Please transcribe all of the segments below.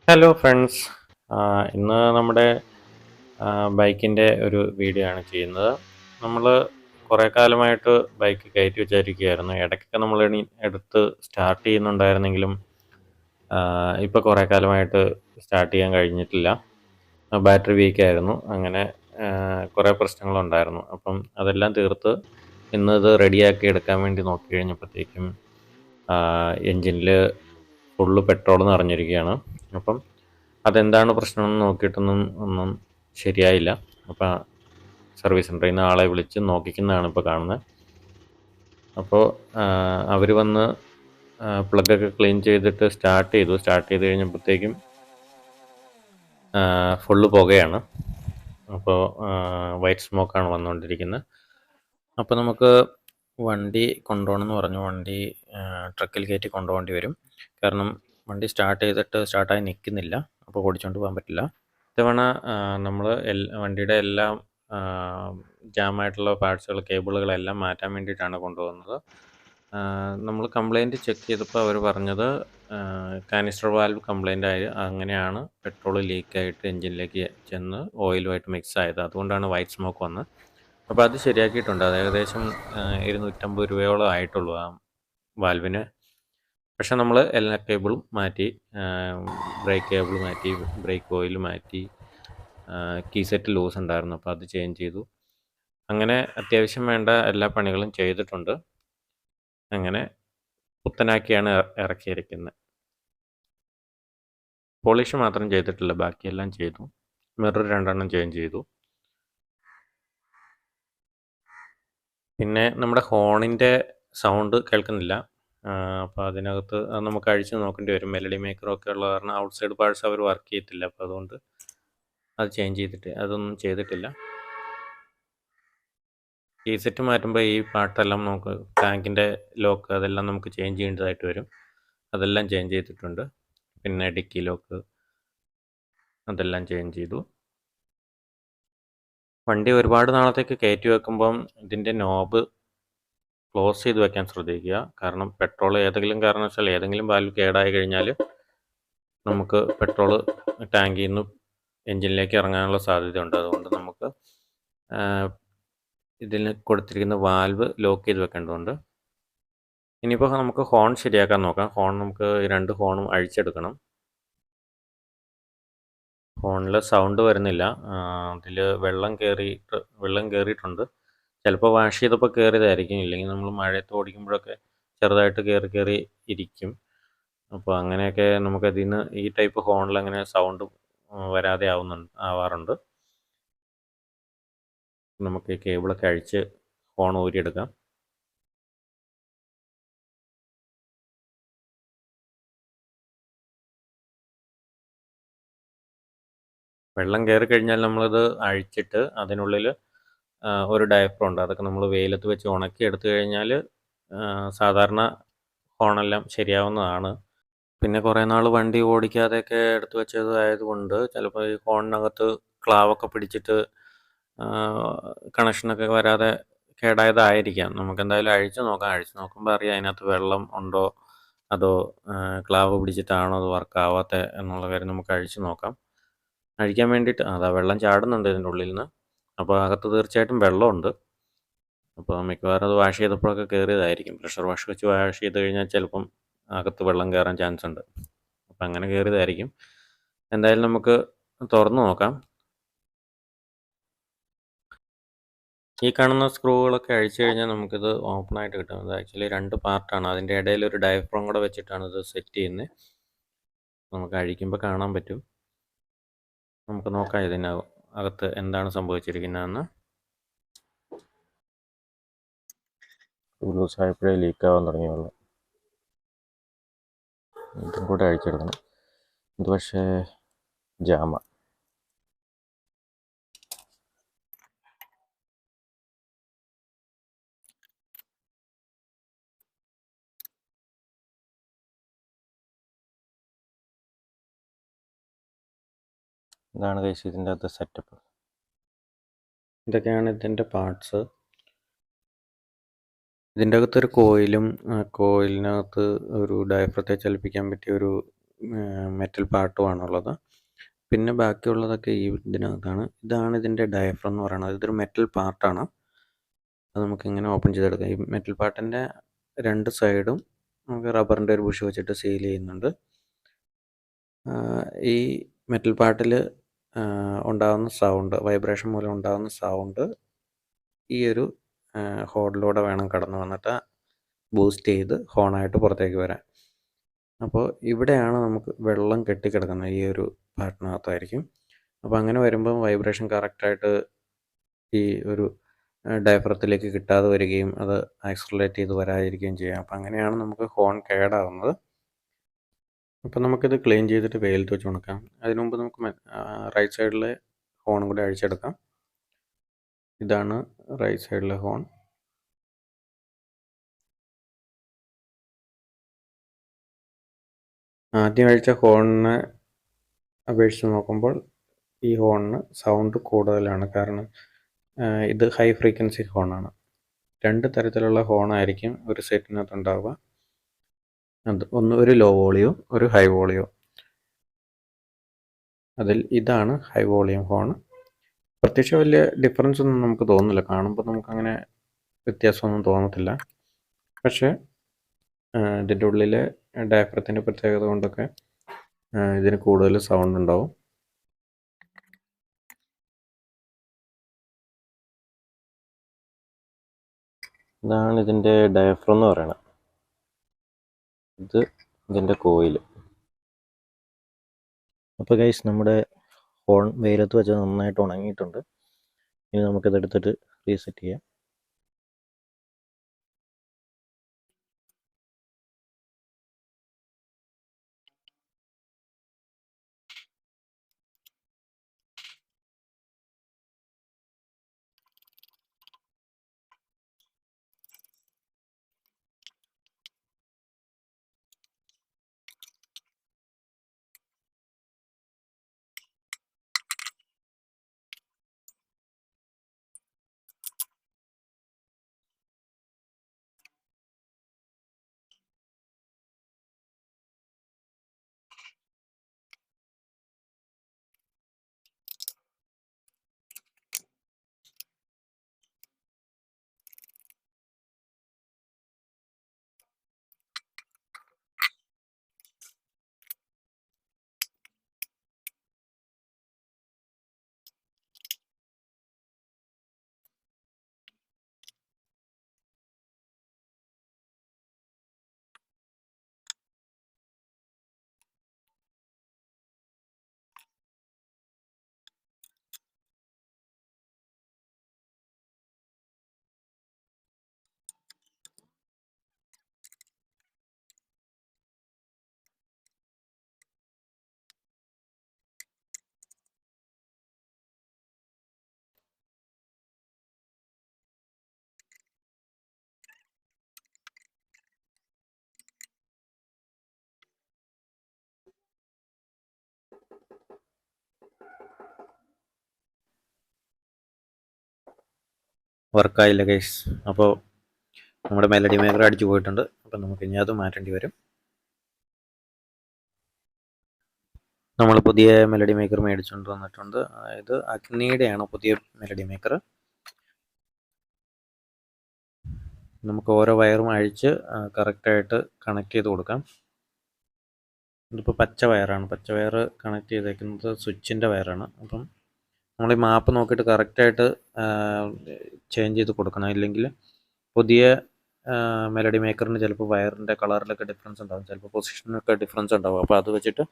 Hello friends. ഇന്ന് നമ്മുടെ ബൈക്കിൻ്റെ ഒരു വീഡിയോ ആണ് ചെയ്യുന്നത്. നമ്മൾ കുറേ കാലമായിട്ട് ബൈക്ക് കയറ്റി വെച്ചിരിക്കുകയായിരുന്നു. ഇടയ്ക്കൊക്കെ നമ്മൾ എടുത്ത് സ്റ്റാർട്ട് ചെയ്യുന്നുണ്ടായിരുന്നെങ്കിലും ഇപ്പോൾ കുറേ കാലമായിട്ട് സ്റ്റാർട്ട് ചെയ്യാൻ കഴിഞ്ഞിട്ടില്ല. ബാറ്ററി വീക്കായിരുന്നു. അങ്ങനെ കുറേ പ്രശ്നങ്ങളുണ്ടായിരുന്നു. അപ്പം അതെല്ലാം തീർത്ത് ഇന്നത് റെഡിയാക്കി എടുക്കാൻ വേണ്ടി നോക്കി കഴിഞ്ഞപ്പോഴത്തേക്കും എൻജിനിൽ ഫുള്ള് പെട്രോൾ നിറഞ്ഞിരിക്കുകയാണ്. അപ്പം അതെന്താണ് പ്രശ്നമെന്ന് നോക്കിയിട്ടൊന്നും ശരിയായില്ല. അപ്പം സർവീസ് സെൻ്ററിൽ നിന്ന് ആളെ വിളിച്ച് നോക്കിക്കുന്നതാണ് ഇപ്പോൾ കാണുന്നത്. അപ്പോൾ അവർ വന്ന് പ്ലഗൊക്കെ ക്ലീൻ ചെയ്തിട്ട് സ്റ്റാർട്ട് ചെയ്ത് കഴിഞ്ഞപ്പോഴത്തേക്കും ഫുള്ള് പുകയാണ്. അപ്പോൾ വൈറ്റ് സ്മോക്കാണ് വന്നുകൊണ്ടിരിക്കുന്നത്. അപ്പോൾ നമുക്ക് വണ്ടി കൊണ്ടുപോകണമെന്ന് പറഞ്ഞു. വണ്ടി ട്രക്കിൽ കയറ്റി കൊണ്ടുപോകേണ്ടി വരും. കാരണം വണ്ടി സ്റ്റാർട്ടായി നിൽക്കുന്നില്ല. അപ്പോൾ ഓടിച്ചുകൊണ്ട് പോകാൻ പറ്റില്ല. ഇത്തവണ നമ്മൾ വണ്ടിയുടെ എല്ലാം ജാമായിട്ടുള്ള പാർട്സുകൾ, കേബിളുകളെല്ലാം മാറ്റാൻ വേണ്ടിയിട്ടാണ് കൊണ്ടുപോകുന്നത്. നമ്മൾ കംപ്ലയിൻറ്റ് ചെക്ക് ചെയ്തപ്പോൾ അവർ പറഞ്ഞത് കാനിസ്റ്റർ വാൽവ് കംപ്ലയിൻ്റ് ആയി, അങ്ങനെയാണ് പെട്രോൾ ലീക്കായിട്ട് എൻജിനിലേക്ക് ചെന്ന് ഓയിലുമായിട്ട് മിക്സ് ആയത്. അതുകൊണ്ടാണ് വൈറ്റ് സ്മോക്ക് വന്നത്. അപ്പോൾ അത് ശരിയാക്കിയിട്ടുണ്ട്. അത് ഏകദേശം 250 രൂപയോളം ആയിട്ടുള്ളൂ ആ വാൽവിന്. പക്ഷെ നമ്മൾ എല്ലാ കേബിളും മാറ്റി, ബ്രേക്ക് കേബിൾ മാറ്റി, ബ്രേക്ക് ഓയിൽ മാറ്റി, കീസെറ്റ് ലൂസ് ഉണ്ടായിരുന്നു, അപ്പോൾ അത് ചേഞ്ച് ചെയ്തു. അങ്ങനെ അത്യാവശ്യം വേണ്ട എല്ലാ പണികളും ചെയ്തിട്ടുണ്ട്. അങ്ങനെ പുത്തനാക്കിയാണ് ഇറക്കിയിരിക്കുന്നത്. പോളിഷ് മാത്രം ചെയ്തിട്ടില്ല, ബാക്കിയെല്ലാം ചെയ്തു. മിറർ 2 ചേഞ്ച് ചെയ്തു. പിന്നെ നമ്മുടെ ഹോണിൻ്റെ സൗണ്ട് കേൾക്കുന്നില്ല. അപ്പോൾ അതിനകത്ത് അത് നമുക്ക് അഴിച്ച് നോക്കേണ്ടി വരും. മെലഡി മേക്കറൊക്കെ ഉള്ള കാരണം ഔട്ട്സൈഡ് പാർട്സ് അവർ വർക്ക് ചെയ്യത്തില്ല. അപ്പോൾ അതുകൊണ്ട് അതൊന്നും ചെയ്തിട്ടില്ല. കീസെറ്റ് മാറ്റുമ്പോൾ ഈ പാട്ടെല്ലാം നമുക്ക് ടാങ്കിൻ്റെ ലോക്ക് അതെല്ലാം നമുക്ക് ചേഞ്ച് ചെയ്യേണ്ടതായിട്ട് വരും. അതെല്ലാം ചേഞ്ച് ചെയ്തിട്ടുണ്ട്. പിന്നെ ഡിക്കി ലോക്ക് അതെല്ലാം ചേഞ്ച് ചെയ്തു. വണ്ടി ഒരുപാട് നാളത്തേക്ക് കയറ്റി വെക്കുമ്പം ഇതിൻ്റെ നോബ് ക്ലോസ് ചെയ്ത് വെക്കാൻ ശ്രദ്ധിക്കുക. കാരണം പെട്രോൾ ഏതെങ്കിലും കാരണവശാൽ ഏതെങ്കിലും വാൽവ് കേടായി കഴിഞ്ഞാൽ നമുക്ക് പെട്രോൾ ടാങ്കിൽ നിന്ന് എൻജിനിലേക്ക് ഇറങ്ങാനുള്ള സാധ്യതയുണ്ട്. അതുകൊണ്ട് നമുക്ക് ഇതിന് കൊടുത്തിരിക്കുന്ന വാൽവ് ലോക്ക് ചെയ്ത് വെക്കേണ്ടതുണ്ട്. ഇനിയിപ്പോൾ നമുക്ക് ഹോൺ ശരിയാക്കാൻ നോക്കാം. നമുക്ക് 2 ഹോണും അഴിച്ചെടുക്കണം. ഹോണിൽ സൗണ്ട് വരുന്നില്ല. അതിൽ വെള്ളം കയറിയിട്ടുണ്ട്. ചിലപ്പോൾ വാഷ് ചെയ്തപ്പോൾ കയറിയതായിരിക്കും. ഇല്ലെങ്കിൽ നമ്മൾ മഴയത്ത് ഓടിക്കുമ്പോഴൊക്കെ ചെറുതായിട്ട് കയറി ഇരിക്കും. അപ്പോൾ അങ്ങനെയൊക്കെ നമുക്കതിൽ നിന്ന് ഈ ടൈപ്പ് ഹോണിൽ അങ്ങനെ സൗണ്ട് വരാതെ ആവാറുണ്ട്. നമുക്ക് ഈ കേബിളൊക്കെ അഴിച്ച് ഹോൺ ഊരിയെടുക്കാം. വെള്ളം കയറി കഴിഞ്ഞാൽ നമ്മളത് അഴിച്ചിട്ട് അതിനുള്ളിൽ ഒരു ഡയഫ്രം ഉണ്ട്. അതൊക്കെ നമ്മൾ വെയിലത്ത് വെച്ച് ഉണക്കി എടുത്തു കഴിഞ്ഞാൽ സാധാരണ ഹോണെല്ലാം ശരിയാവുന്നതാണ്. പിന്നെ കുറേ നാൾ വണ്ടി ഓടിക്കാതെയൊക്കെ എടുത്തു വെച്ചതായതുകൊണ്ട് ചിലപ്പോൾ ഈ ഹോണിനകത്ത് ക്ലാവൊക്കെ പിടിച്ചിട്ട് കണക്ഷനൊക്കെ വരാതെ കേടായതായിരിക്കാം. നമുക്കെന്തായാലും അഴിച്ച് നോക്കുമ്പോൾ അറിയാം അതിനകത്ത് വെള്ളം ഉണ്ടോ അതോ ക്ലാവ് പിടിച്ചിട്ടാണോ അത് വർക്കാവാത്തത് എന്നുള്ള കാര്യം നമുക്ക് അഴിച്ച് നോക്കാം. അഴിക്കാൻ വേണ്ടിയിട്ട് അതാ വെള്ളം ചാടുന്നുണ്ട് ഇതിൻ്റെ ഉള്ളിൽ നിന്ന്. അപ്പോൾ അകത്ത് തീർച്ചയായിട്ടും വെള്ളമുണ്ട്. അപ്പോൾ മിക്കവാറും അത് വാഷ് ചെയ്തപ്പോഴൊക്കെ കയറിയതായിരിക്കും. പ്രഷർ വാഷ് വെച്ച് വാഷ് ചെയ്ത് കഴിഞ്ഞാൽ ചിലപ്പം അകത്ത് വെള്ളം കയറാൻ ചാൻസ് ഉണ്ട്. അപ്പം അങ്ങനെ കയറിയതായിരിക്കും. എന്തായാലും നമുക്ക് തുറന്ന് നോക്കാം. ഈ കാണുന്ന സ്ക്രൂകളൊക്കെ അഴിച്ചു കഴിഞ്ഞാൽ നമുക്കിത് ഓപ്പണായിട്ട് കിട്ടും. ഇത് ആക്ച്വലി 2 പാർട്ടാണ്. അതിൻ്റെ ഇടയിൽ ഒരു ഡയഫ്രം കൂടെ വെച്ചിട്ടാണ് ഇത് സെറ്റ് ചെയ്യുന്നത്. നമുക്ക് അഴിക്കുമ്പോൾ കാണാൻ പറ്റും. നമുക്ക് നോക്കാം ഇതിനകത്ത് എന്താണ് സംഭവിച്ചിരിക്കുന്നതെന്ന്. ലൂസായപ്പോഴേ ലീക്കാവാൻ തുടങ്ങി വെള്ളം. ഇതും കൂടെ അഴിച്ചെടുക്കണം. ഇത് പക്ഷേ ജാമ. ഇതാണ് ഗൈസ് ഇതിൻ്റെ അകത്ത് സെറ്റപ്പ്. ഇതൊക്കെയാണ് ഇതിൻ്റെ പാർട്സ്. ഇതിൻ്റെ അകത്തൊരു കോയിലും കോയിലിനകത്ത് ഒരു ഡയഫ്രത്തെ ചലിപ്പിക്കാൻ പറ്റിയ ഒരു മെറ്റൽ പാർട്ടുമാണുള്ളത്. പിന്നെ ബാക്കിയുള്ളതൊക്കെ ഈ ഇതിനകത്താണ്. ഇതാണ് ഇതിൻ്റെ ഡയഫ്രം എന്ന് പറയുന്നത്. ഇതൊരു മെറ്റൽ പാർട്ടാണ്. അത് നമുക്കിങ്ങനെ ഓപ്പൺ ചെയ്തെടുക്കാം. ഈ മെറ്റൽ പാർട്ടിൻ്റെ 2 സൈഡും നമുക്ക് റബ്ബറിൻ്റെ ഒരു ബുഷ് വെച്ചിട്ട് സീൽ ചെയ്യുന്നുണ്ട്. ഈ മെറ്റൽ പാർട്ടിൽ ഉണ്ടാകുന്ന സൗണ്ട്, വൈബ്രേഷൻ മൂലം ഉണ്ടാകുന്ന സൗണ്ട് ഈ ഒരു ഹോളിലൂടെ വേണം കടന്നു വന്നിട്ട് ബൂസ്റ്റ് ചെയ്ത് ഹോണായിട്ട് പുറത്തേക്ക് വരാൻ. അപ്പോൾ ഇവിടെയാണ് നമുക്ക് വെള്ളം കെട്ടിക്കിടക്കുന്നത്, ഈ ഒരു പാർട്ടിനകത്തായിരിക്കും. അപ്പോൾ അങ്ങനെ വരുമ്പം വൈബ്രേഷൻ കറക്റ്റായിട്ട് ഈ ഒരു ഡയഫ്രത്തിലേക്ക് കിട്ടാതെ വരികയും അത് ആക്സലറേറ്റ് ചെയ്ത് വരാതിരിക്കുകയും ചെയ്യാം. അപ്പം അങ്ങനെയാണ് നമുക്ക് ഹോൺ കേടാവുന്നത്. അപ്പം നമുക്കിത് ക്ലീൻ ചെയ്തിട്ട് വെയിലത്ത് വെച്ച് ഉണക്കാം. അതിനു മുമ്പ് നമുക്ക് റൈറ്റ് സൈഡിലെ ഹോണും കൂടി അഴിച്ചെടുക്കാം. ഇതാണ് റൈറ്റ് സൈഡിലെ ഹോൺ. ആദ്യം അഴിച്ച ഹോണിനെ അപേക്ഷിച്ച് നോക്കുമ്പോൾ ഈ ഹോണിന് സൗണ്ട് കൂടുതലാണ്. കാരണം ഇത് ഹൈ ഫ്രീക്വൻസി ഹോണാണ്. 2 തരത്തിലുള്ള ഹോണായിരിക്കും ഒരു സെറ്റിനകത്ത് ഉണ്ടാവുക. ഒരു ലോ വോളിയം, ഒരു ഹൈ വോളിയം. അതിൽ ഇതാണ് ഹൈ വോളിയം ഹോൺ. പ്രത്യേകിച്ച് വലിയ ഡിഫറൻസ് ഒന്നും നമുക്ക് തോന്നുന്നില്ല. കാണുമ്പോൾ നമുക്കങ്ങനെ വ്യത്യാസമൊന്നും തോന്നത്തില്ല. പക്ഷേ ഇതിൻ്റെ ഉള്ളിലെ ഡയഫ്രത്തിൻ്റെ പ്രത്യേകത കൊണ്ടൊക്കെ ഇതിന് കൂടുതൽ സൗണ്ട് ഉണ്ടാവും. ഇതാണ് ഇതിൻ്റെ ഡയഫ്രം എന്ന് പറയുന്നത്. ഇത് ഇതിൻ്റെ കോയിൽ. അപ്പോൾ ഗൈസ്, നമ്മുടെ ഹോൺ വെയിലത്ത് വെച്ച് നന്നായിട്ട് ഉണങ്ങിയിട്ടുണ്ട്. ഇനി നമുക്കിതെടുത്തിട്ട് റീസെറ്റ് ചെയ്യാം. വർക്കായില്ല ഗൈസ്. അപ്പോൾ നമ്മുടെ മെലഡി മേക്കർ അടിച്ചു പോയിട്ടുണ്ട്. അപ്പം നമുക്ക് ഇനി അത് മാറ്റേണ്ടി വരും. നമ്മൾ പുതിയ മെലഡി മേക്കർ മേടിച്ചുകൊണ്ട് വന്നിട്ടുണ്ട്. അതായത് അഗ്നിയുടെയാണ് പുതിയ മെലഡി മേക്കർ. നമുക്ക് ഓരോ വയറും അഴിച്ച് കറക്റ്റായിട്ട് കണക്ട് ചെയ്ത് കൊടുക്കാം. ഇതിപ്പോൾ പച്ച വയറാണ്. പച്ച വയർ കണക്ട് ചെയ്തേക്കുന്നത് സ്വിച്ചിൻ്റെ വയറാണ്. അപ്പം നമ്മൾ ഈ മാപ്പ് നോക്കിയിട്ട് കറക്റ്റായിട്ട് ചേഞ്ച് ചെയ്ത് കൊടുക്കണം. ഇല്ലെങ്കിൽ പുതിയ മെലഡി മേക്കറിന് ചിലപ്പോൾ വയറിൻ്റെ കളറിലൊക്കെ ഡിഫറൻസ് ഉണ്ടാകും, ചിലപ്പോൾ പൊസിഷനൊക്കെ ഡിഫറൻസ് ഉണ്ടാകും. അപ്പോൾ അത് വെച്ചിട്ട്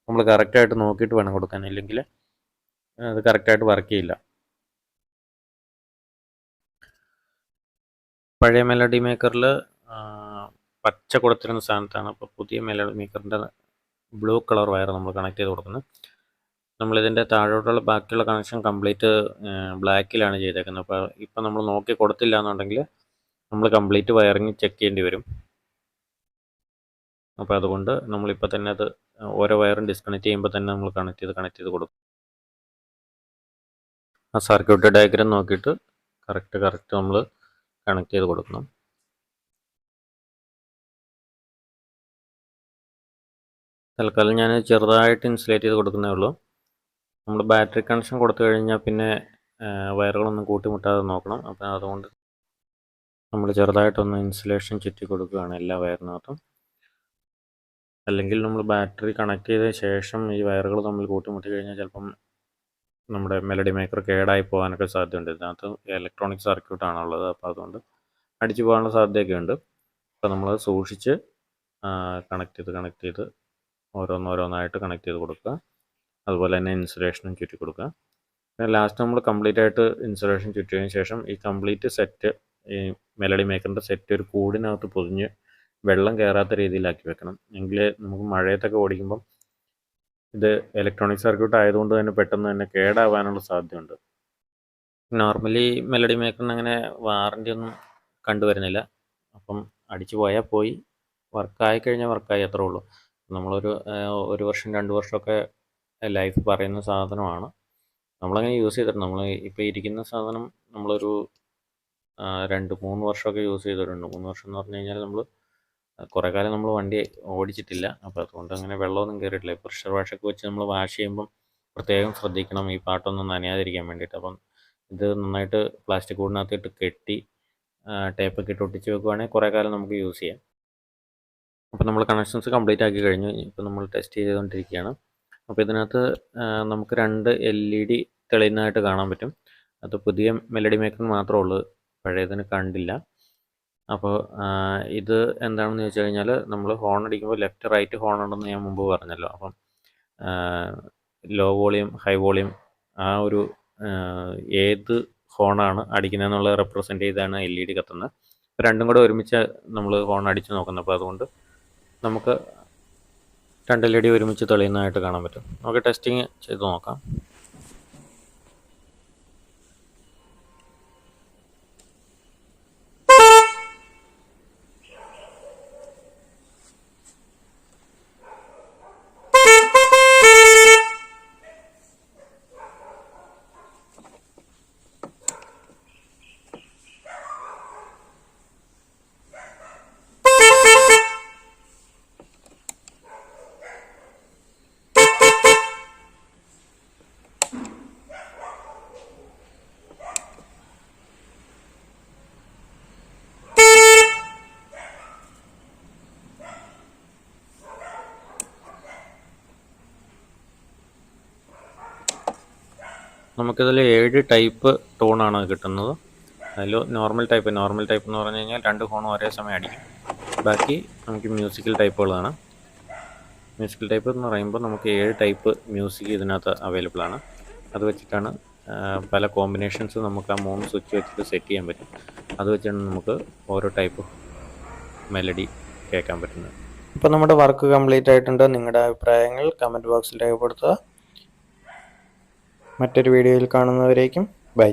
നമ്മൾ കറക്റ്റായിട്ട് നോക്കിയിട്ട് വേണം കൊടുക്കാൻ, ഇല്ലെങ്കിൽ അത് കറക്റ്റായിട്ട് വർക്ക് ചെയ്യില്ല. പഴയ മെലഡി മേക്കറിൽ പച്ച കൊടുത്തിരുന്ന സ്ഥാനത്താണ് ഇപ്പോൾ പുതിയ മെലഡി മേക്കറിൻ്റെ ബ്ലൂ കളർ വയർ നമ്മൾ കണക്ട് ചെയ്ത് കൊടുക്കുന്നത്. നമ്മളിതിൻ്റെ താഴോട്ടുള്ള ബാക്കിയുള്ള കണക്ഷൻ കംപ്ലീറ്റ് ബ്ലാക്കിലാണ് ചെയ്തേക്കുന്നത്. അപ്പോൾ ഇപ്പം നമ്മൾ നോക്കി കൊടുത്തില്ല എന്നുണ്ടെങ്കിൽ നമ്മൾ കംപ്ലീറ്റ് വയറിങ് ചെക്ക് ചെയ്യേണ്ടി വരും. അപ്പോൾ അതുകൊണ്ട് നമ്മളിപ്പോൾ തന്നെ അത് ഓരോ വയറും ഡിസ്കണക്ട് ചെയ്യുമ്പോൾ തന്നെ നമ്മൾ കണക്ട് ചെയ്ത് കൊടുക്കും. ആ സർക്യൂട്ട് ഡയഗ്രാം നോക്കിയിട്ട് കറക്റ്റ് നമ്മൾ കണക്ട് ചെയ്ത് കൊടുക്കണം. തൽക്കാലം ഞാൻ ചെറുതായിട്ട് ഇൻസുലേറ്റ് ചെയ്ത് കൊടുക്കുന്നേ ഉള്ളൂ. നമ്മൾ ബാറ്ററി കണക്ഷൻ കൊടുത്തു കഴിഞ്ഞാൽ പിന്നെ വയറുകളൊന്നും കൂട്ടിമുട്ടാതെ നോക്കണം. അപ്പോൾ അതുകൊണ്ട് നമ്മൾ ചെറുതായിട്ടൊന്ന് ഇൻസുലേഷൻ ചുറ്റി കൊടുക്കുകയാണ് എല്ലാ വയറിനകത്തും. അല്ലെങ്കിൽ നമ്മൾ ബാറ്ററി കണക്ട് ചെയ്ത ശേഷം ഈ വയറുകൾ തമ്മിൽ കൂട്ടിമുട്ടി കഴിഞ്ഞാൽ ചിലപ്പം നമ്മുടെ മെലഡി മേക്കർ കേടായി പോകാനൊക്കെ സാധ്യതയുണ്ട്. ഇതിനകത്ത് ഇലക്ട്രോണിക് സർക്യൂട്ടാണുള്ളത്. അപ്പോൾ അതുകൊണ്ട് അടിച്ചു പോകാനുള്ള സാധ്യതയൊക്കെ ഉണ്ട്. അപ്പോൾ നമ്മൾ സൂക്ഷിച്ച് കണക്ട് ചെയ്ത് ഓരോന്നായിട്ട് കണക്ട് ചെയ്ത് കൊടുക്കുക. അതുപോലെ തന്നെ ഇൻസുലേഷനും ചുറ്റി കൊടുക്കുക. പിന്നെ ലാസ്റ്റ് നമ്മൾ കംപ്ലീറ്റ് ആയിട്ട് ഇൻസുലേഷൻ ചുറ്റിയതിന് ശേഷം ഈ കംപ്ലീറ്റ് സെറ്റ്, ഈ മെലഡി മേക്കറിൻ്റെ സെറ്റ് ഒരു കൂടിനകത്ത് പൊതിഞ്ഞ് വെള്ളം കയറാത്ത രീതിയിലാക്കി വെക്കണം. എങ്കിലേ നമുക്ക് മഴയത്തൊക്കെ ഓടിക്കുമ്പം ഇത് ഇലക്ട്രോണിക് സർക്യൂട്ട് ആയതുകൊണ്ട് തന്നെ പെട്ടെന്ന് തന്നെ കേടാവാനുള്ള സാധ്യതയുണ്ട്. നോർമലി മെലഡി മേക്കറിന് അങ്ങനെ വാറണ്ടി ഒന്നും കണ്ടുവരുന്നില്ല. അപ്പം അടിച്ചു പോയാൽ പോയി, വർക്കായി കഴിഞ്ഞാൽ വർക്കായി, അത്രേ ഉള്ളൂ. നമ്മളൊരു 1 വർഷം 2 വർഷമൊക്കെ ലൈഫ് പറയുന്ന സാധനമാണ്. നമ്മളങ്ങനെ യൂസ് ചെയ്തിട്ടുണ്ട്. നമ്മൾ ഇപ്പോൾ ഇരിക്കുന്ന സാധനം നമ്മളൊരു 2-3 വർഷമൊക്കെ യൂസ് ചെയ്തിട്ടുണ്ട്. 3 വർഷം എന്ന് പറഞ്ഞു കഴിഞ്ഞാൽ നമ്മൾ കുറേ കാലം നമ്മൾ വണ്ടി ഓടിച്ചിട്ടില്ല. അപ്പോൾ അതുകൊണ്ട് അങ്ങനെ വെള്ളമൊന്നും കയറിയിട്ടില്ല. പ്രഷർ വാഷൊക്കെ വെച്ച് നമ്മൾ വാഷ് ചെയ്യുമ്പം പ്രത്യേകം ശ്രദ്ധിക്കണം ഈ പാട്ടൊന്നും നനയാതിരിക്കാൻ വേണ്ടിയിട്ട്. അപ്പം ഇത് നന്നായിട്ട് പ്ലാസ്റ്റിക് കൂടിനകത്തിട്ട് കെട്ടി ടേപ്പൊക്കെ ഇട്ട് ഒട്ടിച്ച് വെക്കുവാണെങ്കിൽ കുറേ കാലം നമുക്ക് യൂസ് ചെയ്യാം. അപ്പോൾ നമ്മൾ കണക്ഷൻസ് കംപ്ലീറ്റ് ആക്കി കഴിഞ്ഞു. ഇപ്പോൾ നമ്മൾ ടെസ്റ്റ് ചെയ്തുകൊണ്ടിരിക്കുകയാണ്. അപ്പോൾ ഇതിനകത്ത് നമുക്ക് 2 LED തെളിയുന്നതായിട്ട് കാണാൻ പറ്റും. അത് പുതിയ മെലഡി മേക്കറിന് മാത്രമേ ഉള്ളൂ, പഴയതിന് കണ്ടില്ല. അപ്പോൾ ഇത് എന്താണെന്ന് ചോദിച്ചു കഴിഞ്ഞാൽ നമ്മൾ ഹോൺ അടിക്കുമ്പോൾ ലെഫ്റ്റ് റൈറ്റ് ഹോൺ ഉണ്ടെന്ന് ഞാൻ മുമ്പ് പറഞ്ഞല്ലോ. അപ്പം ലോ വോളിയം ഹൈ വോളിയം ആ ഒരു ഏത് ഹോണാണ് അടിക്കുന്നതെന്നുള്ളത് റെപ്രസെൻ്റ് ചെയ്താണ് LED കത്തുന്നത്. രണ്ടും കൂടെ ഒരുമിച്ച് നമ്മൾ ഹോൺ അടിച്ച് നോക്കുന്നത്. അപ്പോൾ അതുകൊണ്ട് നമുക്ക് 2 LED ഒരുമിച്ച് തെളിയുന്നതായിട്ട് കാണാൻ പറ്റും. നമുക്ക് ടെസ്റ്റിങ് ചെയ്ത് നോക്കാം. നമുക്കിതിൽ 7 ടൈപ്പ് ടോണാണ് കിട്ടുന്നത്. അതിൽ നോർമൽ ടൈപ്പ് എന്ന് പറഞ്ഞു കഴിഞ്ഞാൽ 2 ഹോണും ഒരേ സമയം അടിക്കും. ബാക്കി നമുക്ക് മ്യൂസിക്കൽ ടൈപ്പുകളാണ്. മ്യൂസിക്കൽ ടൈപ്പ് എന്ന് പറയുമ്പോൾ നമുക്ക് 7 ടൈപ്പ് മ്യൂസിക് ഇതിനകത്ത് അവൈലബിൾ ആണ്. അത് വെച്ചിട്ടാണ് പല കോമ്പിനേഷൻസ് നമുക്ക് ആ 3 സ്വിച്ച് വെച്ചിട്ട് സെറ്റ് ചെയ്യാൻ പറ്റും. അത് വെച്ചാണ് നമുക്ക് ഓരോ ടൈപ്പ് മെലഡി കേൾക്കാൻ പറ്റുന്നത്. ഇപ്പോൾ നമ്മുടെ വർക്ക് കംപ്ലീറ്റ് ആയിട്ടുണ്ട്. നിങ്ങളുടെ അഭിപ്രായങ്ങൾ കമൻറ്റ് ബോക്സിൽ രേഖപ്പെടുത്തുക. മറ്റൊരു വീഡിയോയിൽ കാണുന്നവരേക്കും ബൈ.